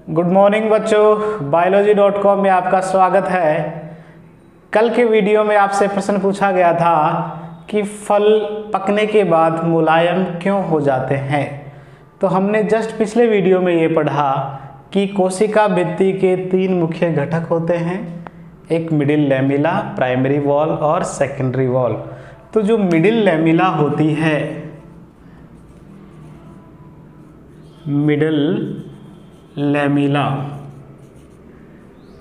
Good morning बच्चों, biology.com में आपका स्वागत है। कल के वीडियो में आपसे प्रश्न पूछा गया था कि फल पकने के बाद मुलायम क्यों हो जाते हैं। तो हमने जस्ट पिछले वीडियो में ये पढ़ा कि कोशिका भित्ति के तीन मुख्य घटक होते हैं, एक मिडिल लैमेला, प्राइमरी वॉल और सेकेंडरी वॉल। तो जो मिडिल लैमेला होती है, मिडिल लैमेला,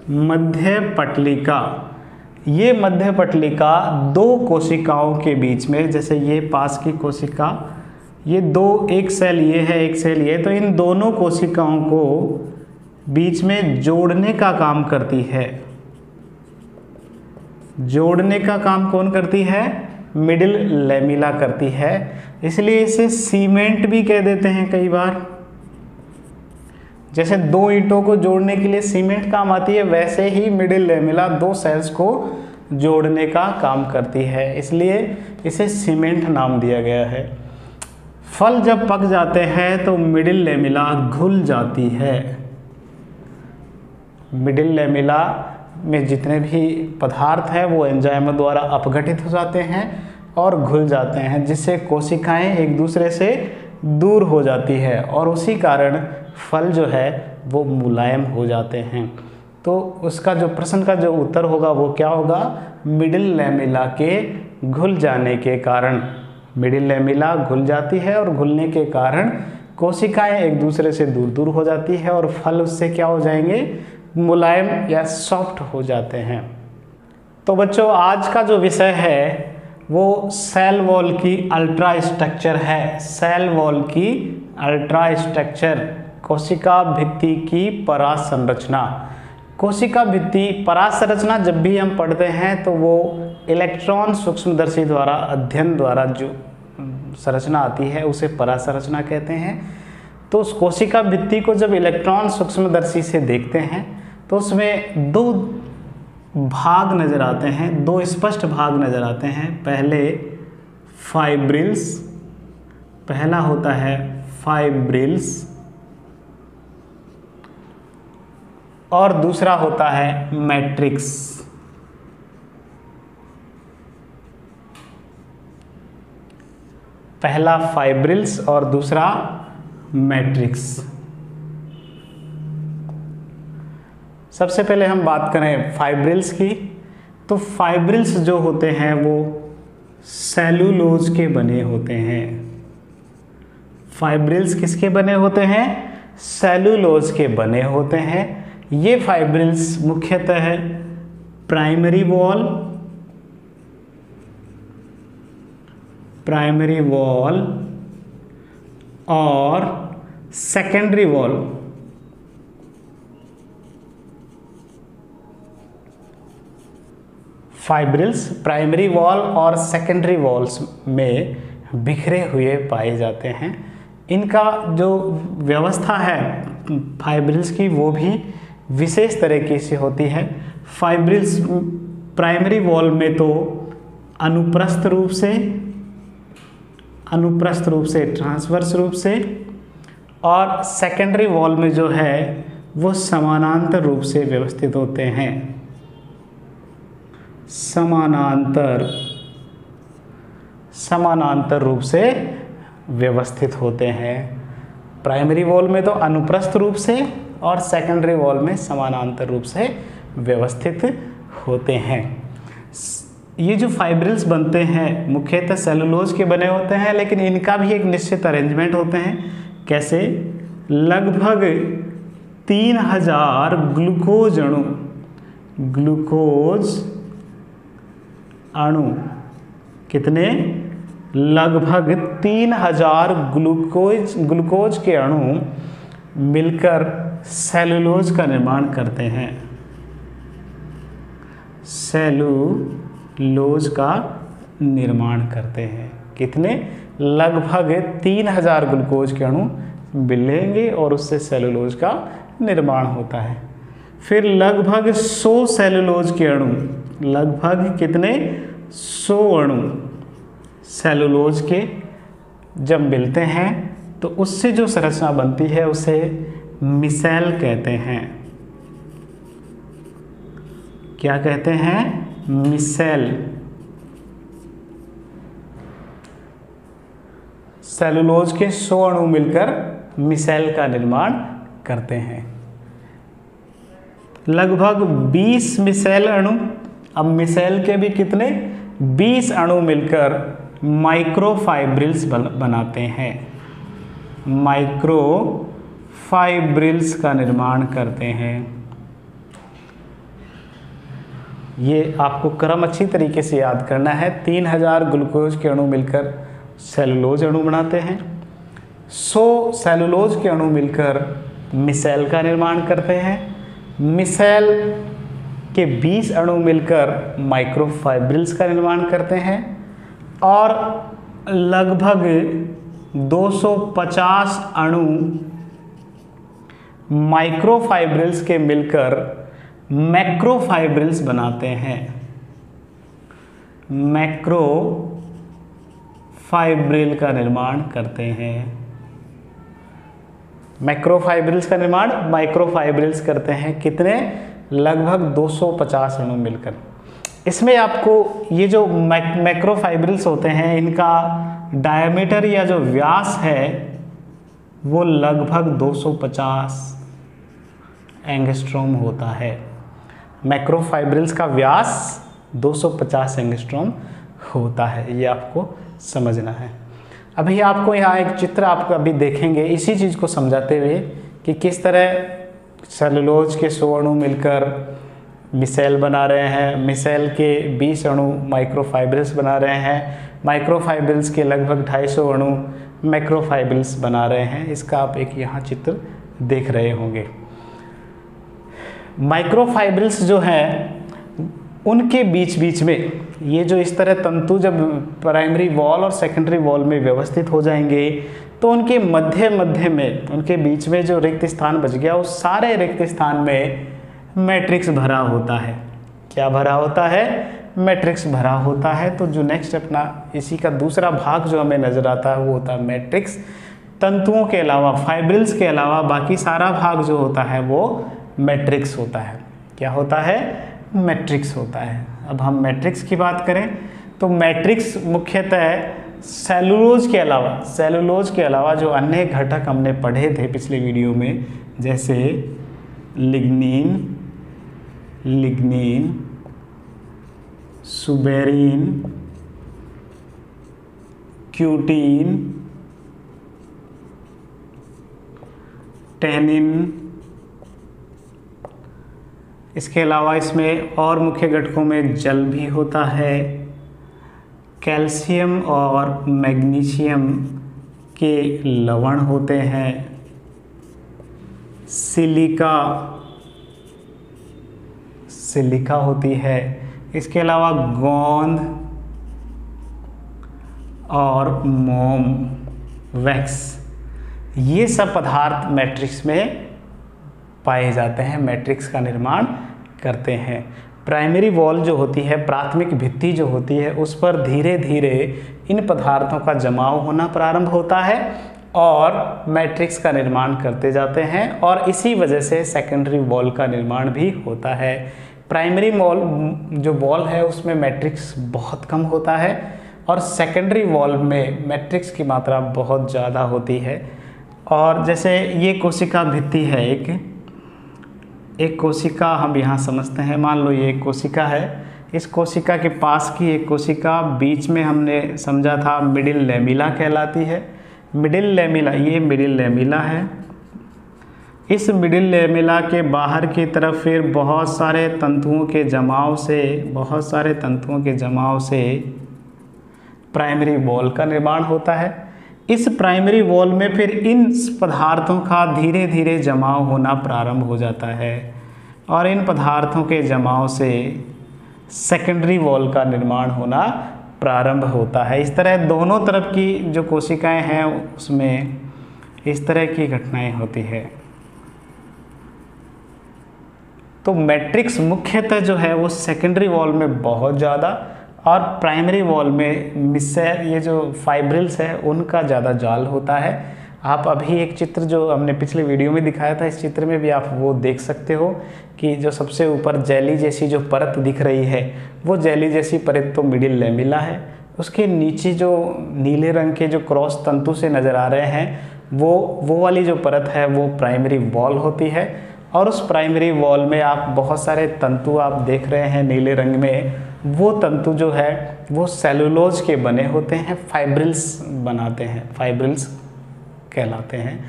मध्य पटलिका, ये मध्य पटलिका दो कोशिकाओं के बीच में, जैसे ये पास की कोशिका, ये दो, एक सेल ये है, एक सेल ये, तो इन दोनों कोशिकाओं को बीच में जोड़ने का काम करती है। जोड़ने का काम कौन करती है? मिडिल लैमेला करती है। इसलिए इसे सीमेंट भी कह देते हैं कई बार। जैसे दो ईंटों को जोड़ने के लिए सीमेंट काम आती है, वैसे ही मिडिल लैमेला दो सेल्स को जोड़ने का काम करती है, इसलिए इसे सीमेंट नाम दिया गया है। फल जब पक जाते हैं तो मिडिल लैमेला घुल जाती है। मिडिल लैमेला में जितने भी पदार्थ हैं वो एंजाइमों द्वारा अपघटित हो जाते हैं और घुल जाते हैं, जिससे कोशिकाएं एक दूसरे से दूर हो जाती है और उसी कारण फल जो है वो मुलायम हो जाते हैं। तो उसका जो प्रश्न का जो उत्तर होगा वो क्या होगा? मिडिल लैमेला के घुल जाने के कारण। मिडिल लैमेला घुल जाती है और घुलने के कारण कोशिकाएं एक दूसरे से दूर दूर हो जाती है और फल उससे क्या हो जाएंगे? मुलायम या सॉफ्ट हो जाते हैं। तो बच्चों, आज का जो विषय है वो सेल वॉल की अल्ट्रा स्ट्रक्चर है। सेल वॉल की अल्ट्रा स्ट्रक्चर, कोशिका भित्ति की परासंरचना। कोशिका भित्ति परासंरचना जब भी हम पढ़ते हैं तो वो इलेक्ट्रॉन सूक्ष्मदर्शी द्वारा अध्ययन द्वारा जो संरचना आती है उसे परासंरचना कहते हैं। तो उस कोशिका भित्ति को जब इलेक्ट्रॉन सूक्ष्मदर्शी से देखते हैं तो उसमें दो भाग नज़र आते हैं, दो स्पष्ट भाग नज़र आते हैं। पहले फाइब्रिल्स, पहला होता है फाइब्रिल्स और दूसरा होता है मैट्रिक्स। पहला फाइब्रिल्स और दूसरा मैट्रिक्स। सबसे पहले हम बात करें फाइब्रिल्स की, तो फाइब्रिल्स जो होते हैं वो सेलुलोज के बने होते हैं। फाइब्रिल्स किसके बने होते हैं? सेलुलोज के बने होते हैं। ये फाइब्रिल्स मुख्यतः प्राइमरी वॉल और secondary wall, fibrils primary wall और सेकेंडरी वॉल्स में बिखरे हुए पाए जाते हैं। इनका जो व्यवस्था है फाइब्रिल्स की वो भी विशेष तरीके से होती है। फाइब्रिल्स प्राइमरी वॉल में तो अनुप्रस्थ रूप से ट्रांसवर्स रूप से, और सेकेंडरी वॉल में जो है वो समानांतर रूप से व्यवस्थित होते हैं। समानांतर रूप से व्यवस्थित होते हैं। प्राइमरी वॉल में तो अनुप्रस्थ रूप से और सेकेंडरी वॉल में समानांतर रूप से व्यवस्थित होते हैं। ये जो फाइब्रिल्स बनते हैं मुख्यतः सेलुलोज के बने होते हैं, लेकिन इनका भी एक निश्चित अरेंजमेंट होते हैं। कैसे? लगभग 3000 ग्लूकोज अणु, कितने? लगभग 3000 ग्लूकोज के अणु मिलकर सेलुलोज का निर्माण करते हैं। सेलुलोज का निर्माण करते हैं। कितने? लगभग 3000 ग्लूकोज के अणु मिलेंगे और उससे सेलुलोज का निर्माण होता है। फिर लगभग 100 सेलुलोज के अणु, लगभग कितने? 100 अणु सेलुलोज के जब मिलते हैं तो उससे जो संरचना बनती है उसे मिसेल कहते हैं। क्या कहते हैं? मिसेल। सेलुलोज के 100 अणु मिलकर मिसेल का निर्माण करते हैं। लगभग 20 मिसेल अणु, अब मिसेल के भी कितने? 20 अणु मिलकर माइक्रोफाइब्रिल्स बनाते हैं। माइक्रोफाइब्रिल्स का निर्माण करते हैं। ये आपको क्रम अच्छी तरीके से याद करना है। 3000 ग्लूकोज के अणु मिलकर सेलुलोज अणु बनाते हैं। 100 सेलुलोज के अणु मिलकर मिसेल का निर्माण करते हैं। मिसेल के 20 अणु मिलकर माइक्रोफाइब्रिल्स का निर्माण करते हैं। और लगभग 250 अणु माइक्रोफाइब्रिल्स के मिलकर मैक्रोफाइब्रिल्स बनाते हैं। मैक्रोफाइब्रिल का निर्माण करते हैं। मैक्रोफाइब्रिल्स का निर्माण माइक्रोफाइब्रिल्स करते हैं। कितने? लगभग 250 अणु मिलकर। इसमें आपको ये जो मैक्रोफाइब्रिल्स होते हैं, इनका डायमीटर या जो व्यास है वो लगभग 250 एंगस्ट्रॉम होता है। मैक्रोफाइब्रिल्स का व्यास 250 एंगस्ट्रॉम होता है, ये आपको समझना है। अभी आपको यहाँ एक चित्र आपको अभी देखेंगे इसी चीज़ को समझाते हुए कि किस तरह सेलुलोज के 100 अणु मिलकर मिसेल बना रहे हैं, मिसेल के 20 अणु माइक्रोफाइब्रिल्स बना रहे हैं, माइक्रोफाइब्रिल्स के लगभग 250 अणु मैक्रोफाइब्रिल्स बना रहे हैं। इसका आप एक यहाँ चित्र देख रहे होंगे। माइक्रोफाइब्रिल्स जो हैं उनके बीच बीच में ये जो इस तरह तंतु जब प्राइमरी वॉल और सेकेंडरी वॉल में व्यवस्थित हो जाएंगे तो उनके मध्य में उनके बीच में जो रिक्त स्थान बच गया उस सारे रिक्त स्थान में मैट्रिक्स भरा होता है। क्या भरा होता है? मैट्रिक्स भरा होता है। तो जो नेक्स्ट अपना इसी का दूसरा भाग जो हमें नजर आता है वो होता है मैट्रिक्स। तंतुओं के अलावा, फाइब्रिल्स के अलावा बाकी सारा भाग जो होता है वो मैट्रिक्स होता है। क्या होता है? मैट्रिक्स होता है। अब हम मैट्रिक्स की बात करें तो मैट्रिक्स मुख्यतः सेलुलोज के अलावा जो अन्य घटक हमने पढ़े थे पिछले वीडियो में, जैसे लिग्नीन, सुबेरीन, क्यूटीन, टेनिन, इसके अलावा इसमें और मुख्य घटकों में जल भी होता है। कैल्शियम और मैग्नीशियम के लवण होते हैं। सिलिका होती है। इसके अलावा गोंद और मोम, वैक्स, ये सब पदार्थ मैट्रिक्स में पाए जाते हैं, मैट्रिक्स का निर्माण करते हैं। प्राइमरी वॉल जो होती है, प्राथमिक भित्ति जो होती है, उस पर धीरे धीरे इन पदार्थों का जमाव होना प्रारंभ होता है और मैट्रिक्स का निर्माण करते जाते हैं और इसी वजह से सेकेंडरी वॉल का निर्माण भी होता है। प्राइमरी वॉल जो वॉल है उसमें मैट्रिक्स बहुत कम होता है और सेकेंडरी वॉल में मैट्रिक्स की मात्रा बहुत ज़्यादा होती है। और जैसे ये कोशिका भित्ति है, एक कोशिका हम यहाँ समझते हैं, मान लो ये एक कोशिका है। इस कोशिका के पास की एक कोशिका बीच में हमने समझा था मिडिल लेमिला कहलाती है। मिडिल लेमिला, ये मिडिल लेमिला है। इस मिडिल लेमिला के बाहर की तरफ फिर बहुत सारे तंतुओं के जमाव से प्राइमरी वॉल का निर्माण होता है। इस प्राइमरी वॉल में फिर इन पदार्थों का धीरे धीरे जमाव होना प्रारंभ हो जाता है और इन पदार्थों के जमाव से सेकेंडरी वॉल का निर्माण होना प्रारंभ होता है। इस तरह दोनों तरफ की जो कोशिकाएं हैं उसमें इस तरह की घटनाएं होती है। तो मैट्रिक्स मुख्यतः जो है वो सेकेंडरी वॉल में बहुत ज़्यादा और प्राइमरी वॉल में मिसेल, ये जो फाइब्रिल्स है उनका ज़्यादा जाल होता है। आप अभी एक चित्र जो हमने पिछले वीडियो में दिखाया था, इस चित्र में भी आप वो देख सकते हो कि जो सबसे ऊपर जेली जैसी जो परत दिख रही है, वो जेली जैसी परत तो मिडिल लैमेला है। उसके नीचे जो नीले रंग के जो क्रॉस तंतु से नज़र आ रहे हैं, वो वाली जो परत है वो प्राइमरी वॉल होती है। और उस प्राइमरी वॉल में आप बहुत सारे तंतु आप देख रहे हैं नीले रंग में, वो तंतु जो है वो सेलुलोज के बने होते हैं, फाइब्रिल्स बनाते हैं, फाइब्रिल्स कहलाते हैं।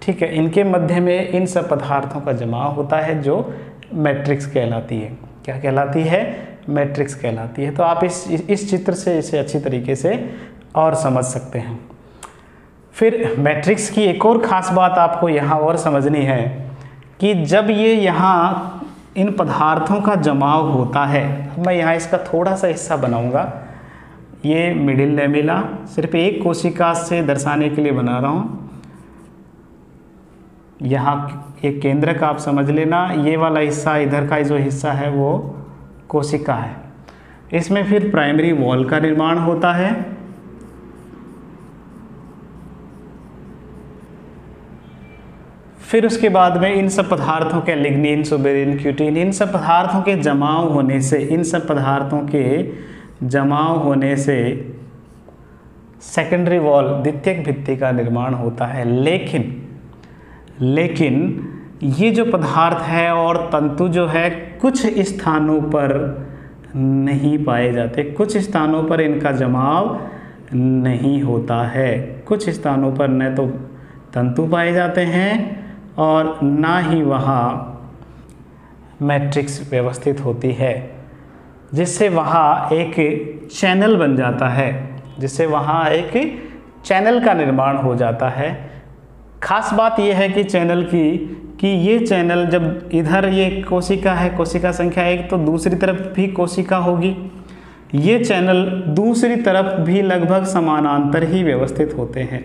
ठीक है, इनके मध्य में इन सब पदार्थों का जमाव होता है जो मैट्रिक्स कहलाती है। क्या कहलाती है? मैट्रिक्स कहलाती है। तो आप इस चित्र से इसे अच्छी तरीके से और समझ सकते हैं। फिर मैट्रिक्स की एक और ख़ास बात आपको यहाँ और समझनी है कि जब ये यहाँ इन पदार्थों का जमाव होता है, मैं यहाँ इसका थोड़ा सा हिस्सा बनाऊँगा। ये मिडिल लैमेला सिर्फ एक कोशिका से दर्शाने के लिए बना रहा हूँ। यहाँ एक केंद्रक आप समझ लेना, ये वाला हिस्सा, इधर का जो हिस्सा है वो कोशिका है। इसमें फिर प्राइमरी वॉल का निर्माण होता है। फिर उसके बाद में इन सब पदार्थों के लिग्निन, सुबेरिन, क्यूटिन, इन सब पदार्थों के जमाव होने से, इन सब पदार्थों के जमाव होने से सेकेंडरी वॉल, द्वितीयक भित्ति का निर्माण होता है। लेकिन ये जो पदार्थ है और तंतु जो है कुछ स्थानों पर नहीं पाए जाते, कुछ स्थानों पर इनका जमाव नहीं होता है। कुछ स्थानों पर न तो तंतु पाए जाते हैं और ना ही वहाँ मैट्रिक्स व्यवस्थित होती है, जिससे वहाँ एक चैनल बन जाता है, जिससे वहाँ एक चैनल का निर्माण हो जाता है। खास बात यह है कि चैनल की कि ये चैनल जब इधर ये कोशिका है, कोशिका संख्या 1, तो दूसरी तरफ भी कोशिका होगी। ये चैनल दूसरी तरफ भी लगभग समानांतर ही व्यवस्थित होते हैं।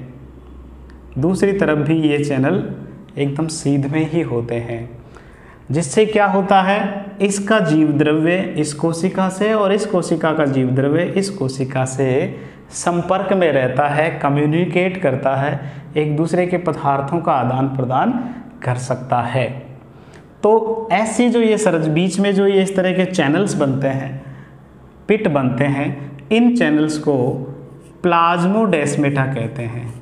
दूसरी तरफ भी ये चैनल एकदम सीधे ही होते हैं, जिससे क्या होता है, इसका जीव द्रव्य इस कोशिका से और इस कोशिका का जीव द्रव्य इस कोशिका से संपर्क में रहता है, कम्युनिकेट करता है, एक दूसरे के पदार्थों का आदान प्रदान कर सकता है। तो ऐसी जो ये बीच में जो ये इस तरह के चैनल्स बनते हैं, पिट बनते हैं, इन चैनल्स को प्लाज्मोडेस्मेटा कहते हैं।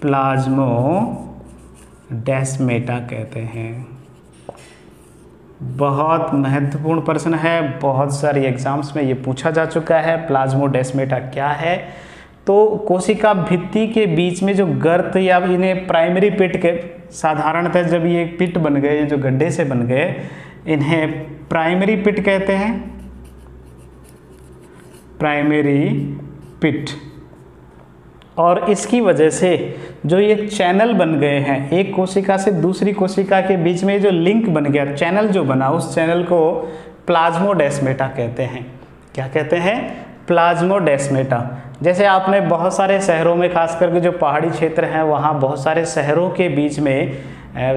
प्लाज्मोडेस्मेटा कहते हैं। बहुत महत्वपूर्ण प्रश्न है, बहुत सारी एग्जाम्स में ये पूछा जा चुका है, प्लाज्मोडेस्मेटा क्या है। तो कोशिका भित्ति के बीच में जो गर्त या इन्हें प्राइमरी पिट के, साधारणतः जब ये पिट बन गए, जो गड्ढे से बन गए, इन्हें प्राइमरी पिट कहते हैं, प्राइमरी पिट। और इसकी वजह से जो ये चैनल बन गए हैं, एक कोशिका से दूसरी कोशिका के बीच में जो लिंक बन गया, चैनल जो बना, उस चैनल को प्लाज्मोडेस्मेटा कहते हैं। क्या कहते हैं? प्लाज्मोडेस्मेटा। जैसे आपने बहुत सारे शहरों में, खास करके जो पहाड़ी क्षेत्र हैं, वहाँ बहुत सारे शहरों के बीच में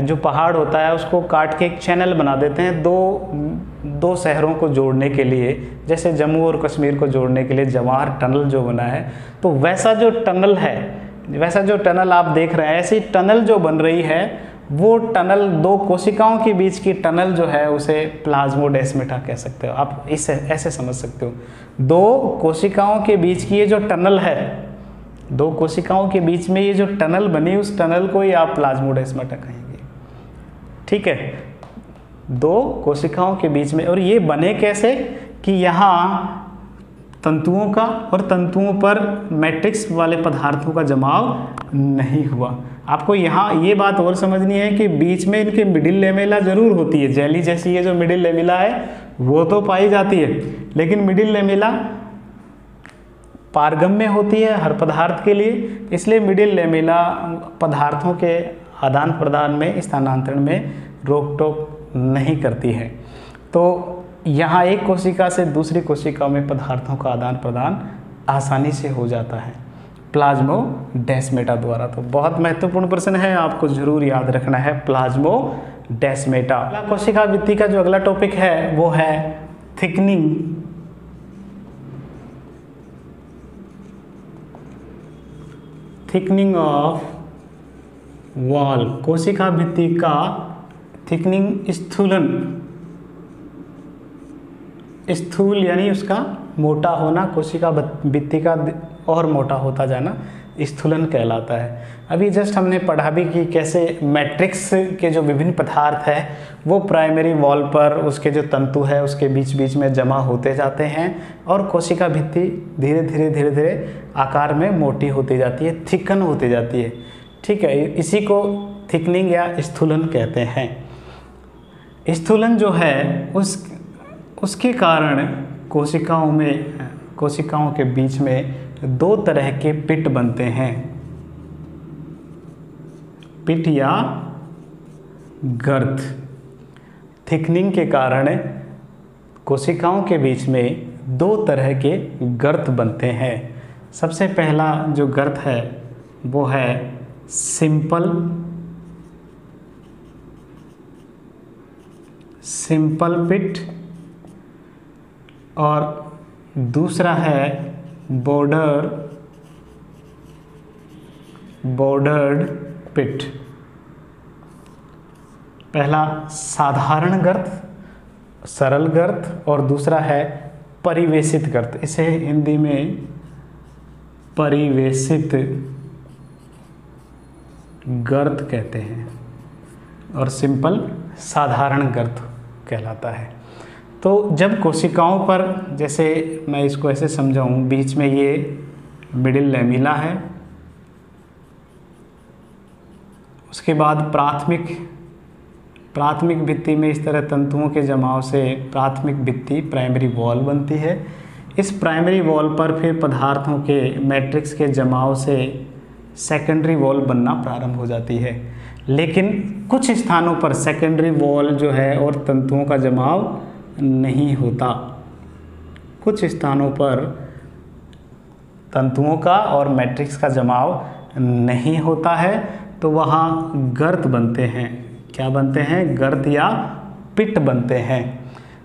जो पहाड़ होता है उसको काट के एक चैनल बना देते हैं दो शहरों को जोड़ने के लिए। जैसे जम्मू और कश्मीर को जोड़ने के लिए जवाहर टनल जो बना है, तो वैसा जो टनल है, वैसा जो टनल आप देख रहे हैं, ऐसी टनल जो बन रही है, वो टनल, दो कोशिकाओं के बीच की टनल जो है उसे प्लाज्मोडेस्मेटा कह सकते हो। आप इसे ऐसे समझ सकते हो, दो कोशिकाओं के बीच की ये जो टनल है, दो कोशिकाओं के बीच में ये जो टनल बनी, उस टनल को ही आप प्लाज्मोडेस्मेटा कहेंगे। ठीक है, दो कोशिकाओं के बीच में। और ये बने कैसे कि यहाँ तंतुओं का और तंतुओं पर मैट्रिक्स वाले पदार्थों का जमाव नहीं हुआ। आपको यहाँ ये बात और समझनी है कि बीच में इनके मिडिल लैमेला जरूर होती है, जेली जैसी ये जो मिडिल लैमेला है वो तो पाई जाती है, लेकिन मिडिल लैमेला पारगम्य होती है हर पदार्थ के लिए, इसलिए मिडिल लैमेला पदार्थों के आदान प्रदान में, स्थानांतरण में रोक टोक नहीं करती है। तो यहाँ एक कोशिका से दूसरी कोशिका में पदार्थों का आदान प्रदान आसानी से हो जाता है प्लाज्मोडेस्मेटा द्वारा। तो बहुत महत्वपूर्ण प्रश्न है, आपको जरूर याद रखना है प्लाज्मोडेस्मेटा। कोशिका भित्ति का जो अगला टॉपिक है वो है थिकनिंग। थिकनिंग ऑफ वॉल, कोशिका भित्ति का थिकनिंग, स्थूल यानी उसका मोटा होना, कोशिका भित्ति का और मोटा होता जाना स्थूलन कहलाता है। अभी जस्ट हमने पढ़ा भी कि कैसे मैट्रिक्स के जो विभिन्न पदार्थ है वो प्राइमरी वॉल पर उसके जो तंतु है उसके बीच बीच में जमा होते जाते हैं और कोशिका भित्ति धीरे धीरे आकार में मोटी होती जाती है, थिकन होती जाती है। ठीक है, इसी को थिकनिंग या स्थूलन कहते हैं। स्थूलन जो है उसके कारण कोशिकाओं के बीच में दो तरह के पिट बनते हैं, पिट या गर्त। थिकनिंग के कारण कोशिकाओं के बीच में दो तरह के गर्त बनते हैं। सबसे पहला जो गर्त है वो है सिंपल पिट और दूसरा है बॉर्डर्ड पिट। पहला साधारण गर्त, सरल गर्त और दूसरा है परिवेशित गर्त। इसे हिंदी में परिवेशित गर्त कहते हैं और सिंपल साधारण गर्त कहलाता है। तो जब कोशिकाओं पर, जैसे मैं इसको ऐसे समझाऊं, बीच में ये मिडिल लैमेला है, उसके बाद प्राथमिक भित्ति में इस तरह तंतुओं के जमाव से प्राथमिक भित्ति प्राइमरी वॉल बनती है। इस प्राइमरी वॉल पर फिर पदार्थों के मैट्रिक्स के जमाव से सेकेंडरी वॉल बनना प्रारंभ हो जाती है। लेकिन कुछ स्थानों पर सेकेंडरी वॉल जो है और तंतुओं का जमाव नहीं होता। कुछ स्थानों पर तंतुओं का और मैट्रिक्स का जमाव नहीं होता है, तो वहाँ गर्त बनते हैं। क्या बनते हैं? गर्त या पिट बनते हैं।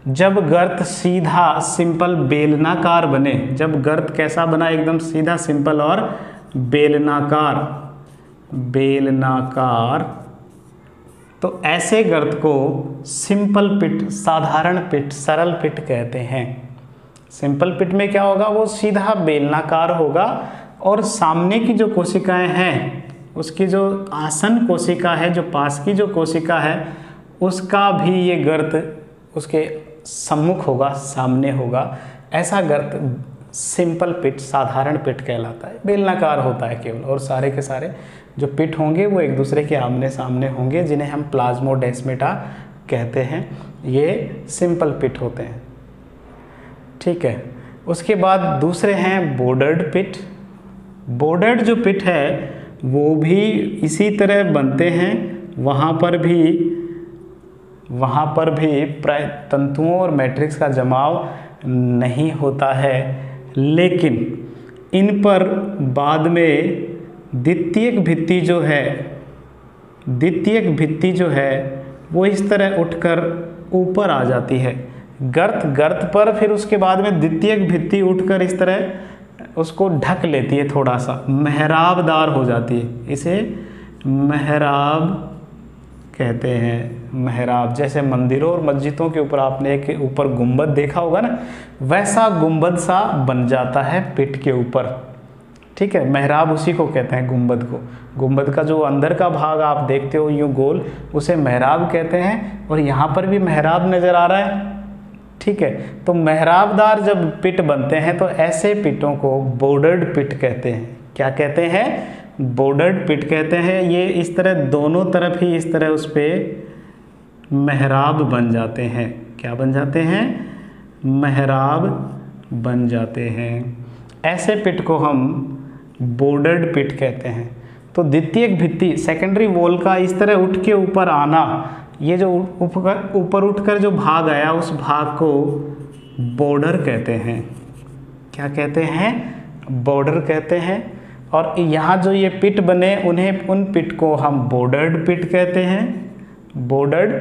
जब गर्त सीधा सिंपल बेलनाकार बने, जब गर्त कैसा बना, एकदम सीधा सिंपल और बेलनाकार, तो ऐसे गर्त को सिंपल पिट, साधारण पिट, सरल पिट कहते हैं। सिंपल पिट में क्या होगा, वो सीधा बेलनाकार होगा और सामने की जो कोशिकाएं हैं उसकी जो आसन कोशिका है, जो पास की जो कोशिका है, उसका भी ये गर्त उसके सम्मुख होगा, सामने होगा। ऐसा गर्त सिंपल पिट, साधारण पिट कहलाता है। बेलनाकार होता है केवल, और सारे के सारे जो पिट होंगे वो एक दूसरे के आमने सामने होंगे, जिन्हें हम प्लाज्मोडेस्माटा कहते हैं। ये सिंपल पिट होते हैं। ठीक है, उसके बाद दूसरे हैं बॉर्डर्ड पिट। बॉर्डर्ड जो पिट है वो भी इसी तरह बनते हैं। वहाँ पर भी तंतुओं और मैट्रिक्स का जमाव नहीं होता है, लेकिन इन पर बाद में द्वितीयक भित्ति जो है वो इस तरह उठकर ऊपर आ जाती है। गर्त पर फिर उसके बाद में द्वितीयक भित्ति उठकर इस तरह उसको ढक लेती है, थोड़ा सा मेहराबदार हो जाती है। इसे मेहराब कहते हैं। मेहराब, जैसे मंदिरों और मस्जिदों के ऊपर आपने एक ऊपर गुंबद देखा होगा ना, वैसा गुंबद सा बन जाता है पिट के ऊपर। ठीक है, मेहराब उसी को कहते हैं, गुंबद को। गुंबद का जो अंदर का भाग आप देखते हो यूँ गोल, उसे मेहराब कहते हैं। और यहाँ पर भी मेहराब नज़र आ रहा है। ठीक है, तो मेहराबदार जब पिट बनते हैं तो ऐसे पिटों को बॉर्डर्ड पिट कहते हैं। क्या कहते हैं? बॉर्डर्ड पिट कहते हैं। ये इस तरह दोनों तरफ ही इस तरह उस पर मेहराब बन जाते हैं। क्या बन जाते हैं? मेहराब बन जाते हैं। ऐसे पिट को हम बॉर्डर्ड पिट कहते हैं। तो द्वितीयक भित्ति, सेकेंडरी वॉल का इस तरह उठ के ऊपर आना, ये जो ऊपर उठकर जो भाग आया, उस भाग को बॉर्डर कहते हैं। क्या कहते हैं? बॉर्डर कहते हैं। और यहाँ जो ये पिट बने, उन पिट को हम बॉर्डर्ड पिट कहते हैं। बॉर्डर्ड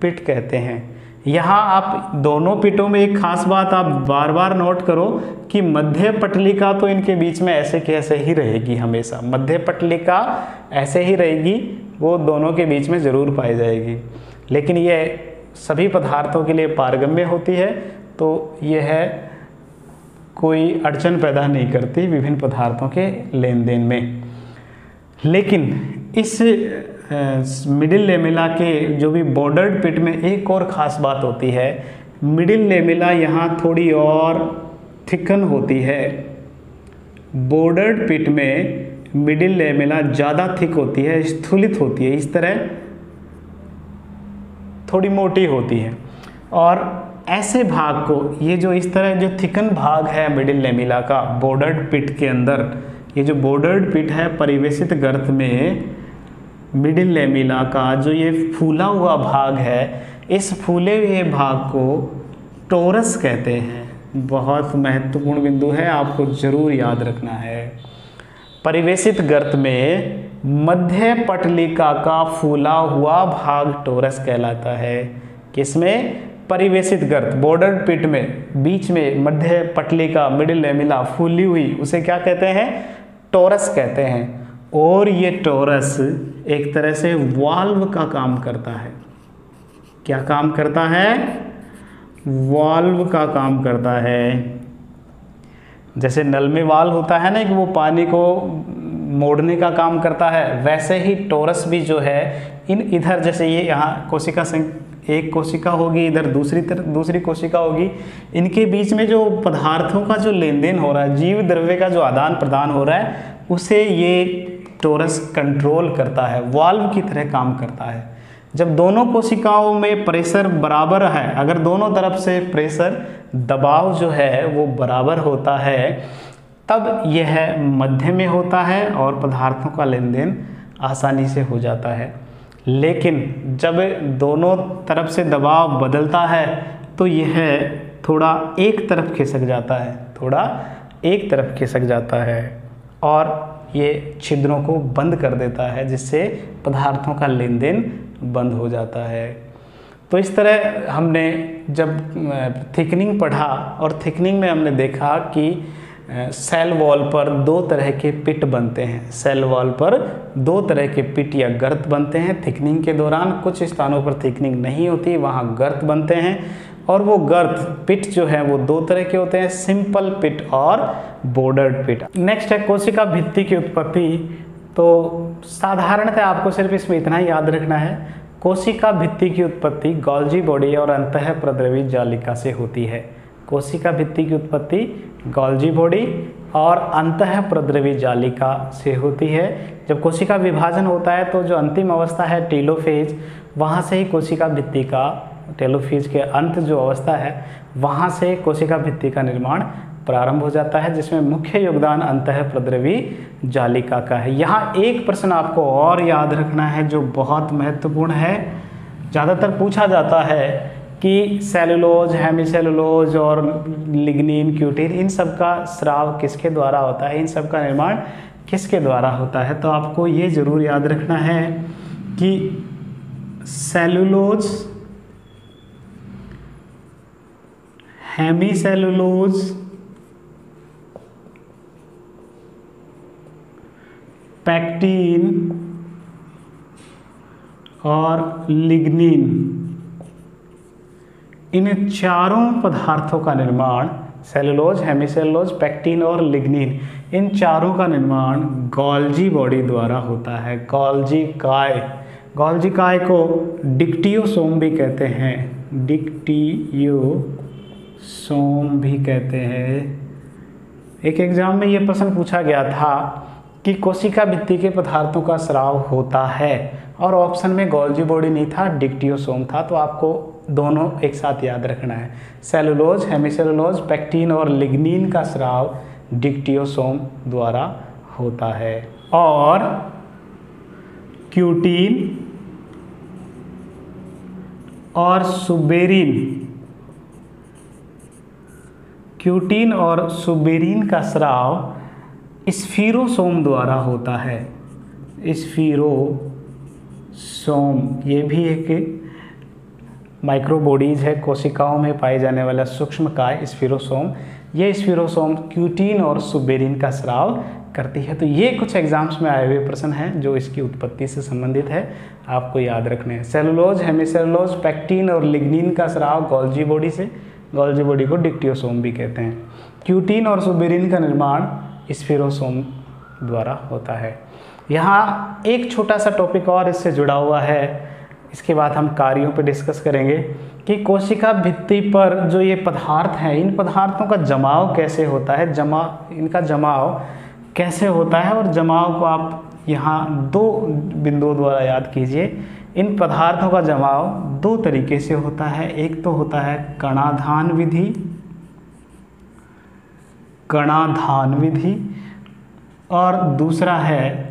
पिट कहते हैं। यहाँ आप दोनों पिटों में एक खास बात आप बार बार नोट करो कि मध्य पटलिका तो इनके बीच में ऐसे की ऐसे ही रहेगी हमेशा। मध्य पटलिका ऐसे ही रहेगी, वो दोनों के बीच में ज़रूर पाई जाएगी, लेकिन ये सभी पदार्थों के लिए पारगम्य होती है, तो यह है कोई अड़चन पैदा नहीं करती विभिन्न पदार्थों के लेन देन में। लेकिन इस मिडिल लेमेला के जो भी बॉर्डर्ड पिट में एक और ख़ास बात होती है, मिडिल लेमेला यहाँ थोड़ी और थिकन होती है। बॉर्डर्ड पिट में मिडिल लेमेला ज़्यादा थिक होती है, स्थूलित होती है, इस तरह थोड़ी मोटी होती है। और ऐसे भाग को, ये जो इस तरह जो थिकन भाग है मिडिल लेमेला का बॉर्डर्ड पिट के अंदर, ये जो बॉर्डर्ड पिट है परिवेशित गर्त में मिडिल लेमेला का जो ये फूला हुआ भाग है, इस फूले हुए भाग को टोरस कहते हैं। बहुत महत्वपूर्ण बिंदु है, आपको जरूर याद रखना है। परिवेशित गर्त में मध्य पटलिका का फूला हुआ भाग टोरस कहलाता है। किसमें? परिवेशित गर्त, बॉर्डर पिट में बीच में मध्य पटलिका मिडिल लेमेला फूली हुई, उसे क्या कहते हैं? टोरस कहते हैं। और ये टोरस एक तरह से वाल्व का काम करता है। क्या काम करता है? वाल्व का काम करता है। जैसे नल में वाल्व होता है ना कि वो पानी को मोड़ने का काम करता है, वैसे ही टोरस भी जो है इधर जैसे ये यहाँ कोशिका एक कोशिका होगी, इधर दूसरी कोशिका होगी, इनके बीच में जो पदार्थों का जो लेन देन हो रहा है, जीव द्रव्य का जो आदान प्रदान हो रहा है, उसे ये टोरस कंट्रोल करता है, वाल्व की तरह काम करता है। जब दोनों कोशिकाओं में प्रेशर बराबर है, अगर दोनों तरफ से प्रेशर दबाव जो है वो बराबर होता है, तब यह मध्य में होता है और पदार्थों का लेन देन आसानी से हो जाता है। लेकिन जब दोनों तरफ से दबाव बदलता है तो यह थोड़ा एक तरफ खिसक जाता है, और ये छिद्रों को बंद कर देता है, जिससे पदार्थों का लेन देन बंद हो जाता है। तो इस तरह हमने जब थिकनिंग पढ़ा, और थिकनिंग में हमने देखा कि सेल वॉल पर दो तरह के पिट बनते हैं। सेल वॉल पर दो तरह के पिट या गर्त बनते हैं थिकनिंग के दौरान। कुछ स्थानों पर थिकनिंग नहीं होती, वहाँ गर्त बनते हैं, और वो गर्त पिट जो है वो दो तरह के होते हैं, सिंपल पिट और बॉर्डर्ड पिट। नेक्स्ट है कोशिका भित्ति की उत्पत्ति। तो साधारणतः आपको सिर्फ इसमें इतना ही याद रखना है, कोशिका भित्ति की उत्पत्ति गोल्जी बॉडी और अंतःप्रद्रवी जालिका से होती है। कोशिका भित्ति की उत्पत्ति गोल्जी बॉडी और अंतःप्रद्रवी जालिका से होती है। जब कोशिका विभाजन होता है तो जो अंतिम अवस्था है टेलोफेज, वहाँ से ही कोशिका भित्ति का, टेलोफेज के अंत जो अवस्था है, वहाँ से कोशिका भित्ति का निर्माण प्रारंभ हो जाता है, जिसमें मुख्य योगदान अंतःप्रद्रवी जालिका का है। यहाँ एक प्रश्न आपको और याद रखना है जो बहुत महत्वपूर्ण है। ज़्यादातर पूछा जाता है कि सेलुलोज, हेमीसेलुलोज और लिग्निन, क्यूटिन, इन सब का स्राव किसके द्वारा होता है, इन सब का निर्माण किसके द्वारा होता है। तो आपको ये ज़रूर याद रखना है कि सेलुलोज, हेमीसेलुलोज, पैक्टिन और लिग्निन, इन चारों पदार्थों का निर्माण, सेलुलोज, हेमीसेलुलोज, पैक्टिन और लिग्निन, इन चारों का निर्माण गोल्जी बॉडी द्वारा होता है। गोल्जी काय को डिक्टियोसोम भी कहते हैं, डिक्टियोसोम भी कहते हैं। एक एग्जाम में ये प्रश्न पूछा गया था कि कोशिका भित्ति के पदार्थों का स्राव होता है, और ऑप्शन में गोल्जी बॉडी नहीं था, डिक्टियोसोम था। तो आपको दोनों एक साथ याद रखना है, सेलुलोज, हेमीसेलुलोज, पैक्टिन और लिग्निन का स्राव डिक्टियोसोम द्वारा होता है। और क्यूटिन और सुबेरिन का स्राव स्फीरोसोम द्वारा होता है। स्फीरोसोम ये भी एक माइक्रोबॉडीज है, कोशिकाओं में पाए जाने वाला सूक्ष्म काय स्फीरोसोम। ये स्फीरोसोम क्यूटिन और सुबेरिन का स्राव करती है। तो ये कुछ एग्जाम्स में आए हुए प्रश्न हैं जो इसकी उत्पत्ति से संबंधित है, आपको याद रखने हैं। सेलुलोज, हेमिसेलुलोज, पैक्टिन और लिग्निन का स्राव गोल्जी बॉडी से, गोल्जी बॉडी को डिक्टियोसोम भी कहते हैं। क्यूटीन और सुबेरिन का निर्माण स्फेरोसोम द्वारा होता है। यहाँ एक छोटा सा टॉपिक और इससे जुड़ा हुआ है, इसके बाद हम कार्यों पर डिस्कस करेंगे कि कोशिका भित्ति पर जो ये पदार्थ हैं, इन पदार्थों का जमाव कैसे होता है, इनका जमाव कैसे होता है। और जमाव को आप यहाँ 2 बिंदुओं द्वारा याद कीजिए। इन पदार्थों का जमाव 2 तरीके से होता है। एक तो होता है कणाधान विधि, कणाधान विधि, और दूसरा है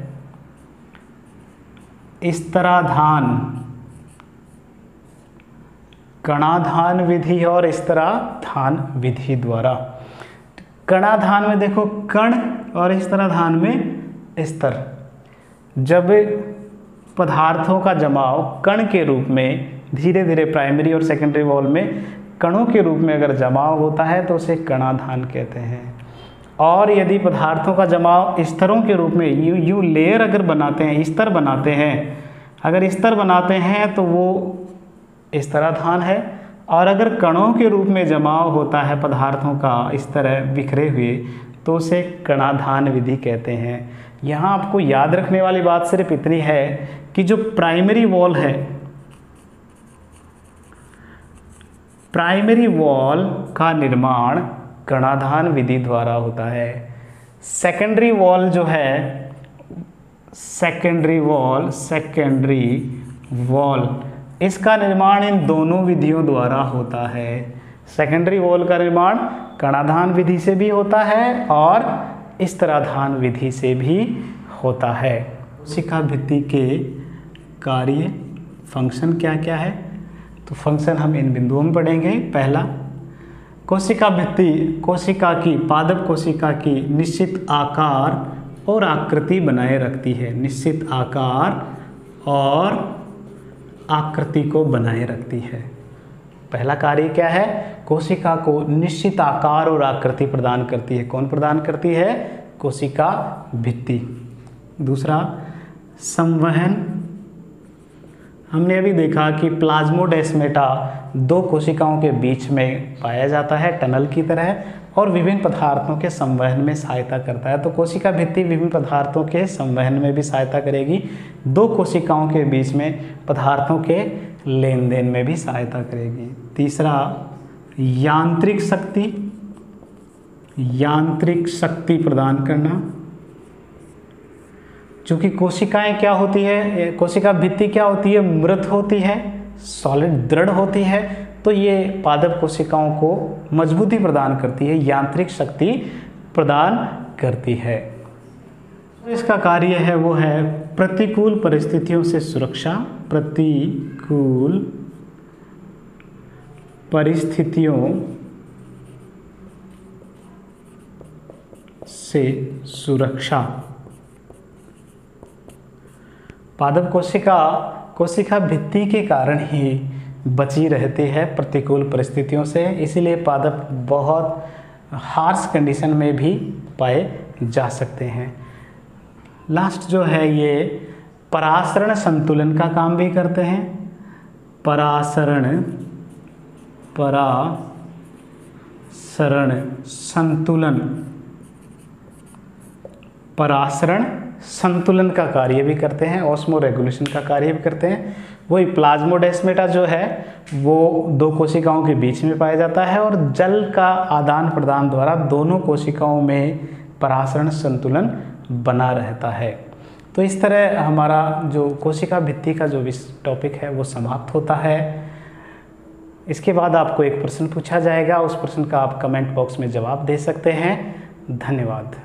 स्तराधान, कणाधान विधि और स्तराधान विधि द्वारा। कणाधान में देखो कण और स्तराधान में स्तर। जब पदार्थों का जमाव कण के रूप में धीरे धीरे प्राइमरी और सेकेंडरी वॉल में कणों के रूप में अगर जमाव होता है तो उसे कणाधान कहते हैं। और यदि पदार्थों का जमाव स्तरों के रूप में यू लेयर अगर बनाते हैं, स्तर बनाते हैं, अगर स्तर बनाते हैं तो वो स्तराधान है। और अगर कणों के रूप में जमाव होता है पदार्थों का इस तरह बिखरे हुए तो उसे कणाधान विधि कहते हैं। यहाँ आपको याद रखने वाली बात सिर्फ इतनी है कि जो प्राइमरी वॉल है, प्राइमरी वॉल का निर्माण कणाधान विधि द्वारा होता है। सेकेंडरी वॉल जो है, सेकेंडरी वॉल इसका निर्माण इन दोनों विधियों द्वारा होता है। सेकेंडरी वॉल का निर्माण कणाधान विधि से भी होता है और स्तराधान विधि से भी होता है। कोशिका भित्ति के कार्य, फंक्शन क्या क्या है, तो फंक्शन हम इन बिंदुओं में पढ़ेंगे। पहला, कोशिका भित्ति कोशिका की, पादप कोशिका की निश्चित आकार और आकृति बनाए रखती है। निश्चित आकार और आकृति को बनाए रखती है। पहला कार्य क्या है, कोशिका को निश्चित आकार और आकृति प्रदान करती है। कौन प्रदान करती है, कोशिका भित्ति। दूसरा, संवहन। हमने अभी देखा कि प्लाज्मोडेस्माटा 2 कोशिकाओं के बीच में पाया जाता है टनल की तरह, और विभिन्न पदार्थों के संवहन में सहायता करता है। तो कोशिका भित्ति विभिन्न पदार्थों के संवहन में भी सहायता करेगी। 2 कोशिकाओं के बीच में पदार्थों के लेन देन में भी सहायता करेगी। तीसरा, यांत्रिक शक्ति, यांत्रिक शक्ति प्रदान करना। चूँकि कोशिकाएं क्या होती है, कोशिका भित्ति क्या होती है, मृत होती है, सॉलिड, दृढ़ होती है, तो ये पादप कोशिकाओं को मजबूती प्रदान करती है, यांत्रिक शक्ति प्रदान करती है। इसका कार्य है वो है प्रतिकूल परिस्थितियों से सुरक्षा, प्रतिकूल परिस्थितियों से सुरक्षा। पादप कोशिका भित्ति के कारण ही बची रहती है प्रतिकूल परिस्थितियों से, इसीलिए पादप बहुत हार्श कंडीशन में भी पाए जा सकते हैं। लास्ट जो है ये परासरण संतुलन का काम भी करते हैं। परासरण संतुलन, परासरण संतुलन का कार्य भी करते हैं, ऑस्मो रेगुलेशन का कार्य भी करते हैं। वही प्लाज्मोडेस्माटा जो है वो 2 कोशिकाओं के बीच में पाया जाता है और जल का आदान प्रदान द्वारा दोनों कोशिकाओं में परासरण संतुलन बना रहता है। तो इस तरह हमारा जो कोशिका भित्ति का जो टॉपिक है वो समाप्त होता है। इसके बाद आपको एक प्रश्न पूछा जाएगा, उस प्रश्न का आप कमेंट बॉक्स में जवाब दे सकते हैं। धन्यवाद।